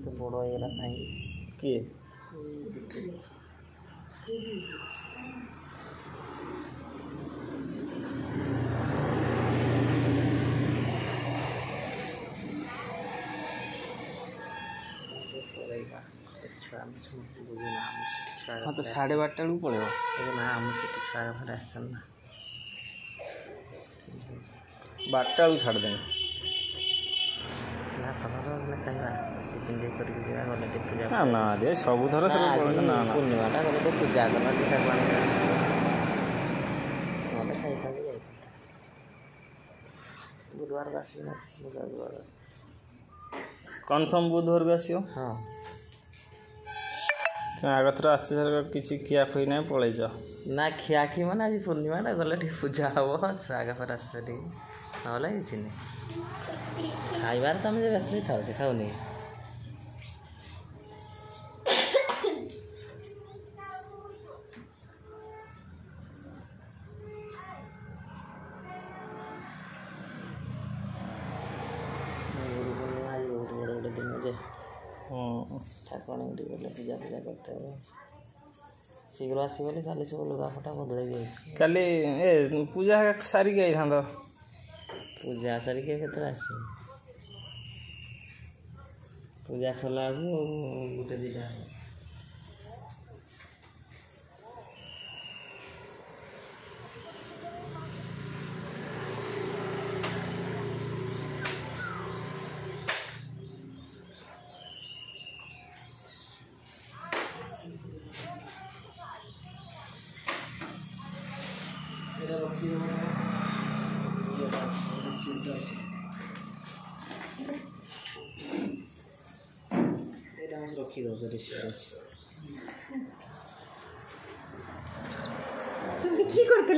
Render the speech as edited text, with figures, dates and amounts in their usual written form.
तो बड़ ହେଇଗଲା କାହିଁକି किए हाँ तो 12:30 बेलू पड़े ना आम छुआ घर आसन ना 12टा बेलू छाड़ देंगे ना तमर खाଇବା ପିନ୍ଧେଇ କରିକି ଯିବା ଗଲେ ଟିକେ ପୂଜା ना ना दे सब थर से ना ना ପୂର୍ଣ୍ଣିମାଟା ଗଲେ ଟିକେ ପୂଜା କଲା ଟିକେ ଠାକୁର ନହେଲେ ଖାଇ ଖାଇକି ଯାଇଥାନ୍ତା ବୁଧବାରକୁ ଆସିବି ବୁଧବାର कन्फर्म बुधवार को आसियो हाँ आग थर आसर किसी खिया खुई ना पलैच ना ଖିଆଖି ମାନେ ଆଜି ପୂର୍ଣ୍ଣିମାଟା ଗଲେ ଟିକେ ପୂଜା ହେବ ଛୁଆକା ପରେ ଆସିବେ ଟିକେ ନହେଲେ କିଛି ନାହିଁ ଖାଇବାରେ ତ ଆମେ ଯେ ବେଶୀ ଖାଉଛେ ଖାଉନି ଗୁରୁ ପୂର୍ଣ୍ଣିମା ଆଜି ବହୁତ ବଡ଼ ଗୋଟେ ଦିନ ଯେ ଠାକୁରାଣୀ ଟିକେ ଗଲେ ପୂଜା ପୂଜା କରତେ ହେବ ଶୀଘ୍ର ଆସିବ ବୋଲି କାଲି ସବୁ ଲୁଗାପଟା ବଦଳେଇ ଯାଇଛି काली ए पूजा सारिक आई ପୂଜା ସାରିକି କେତେବେଳେ ଆସିବ ପୂଜା ସରିଲା ବେଳକୁ ଗୋଟେ ଦୁଇଟା ଏଇଟା ରଖିଦେବ ଏଇଟା ଆମେ ରଖିଦେବ ରିସିପ୍ଟ ଅଛି তুমি কি করতে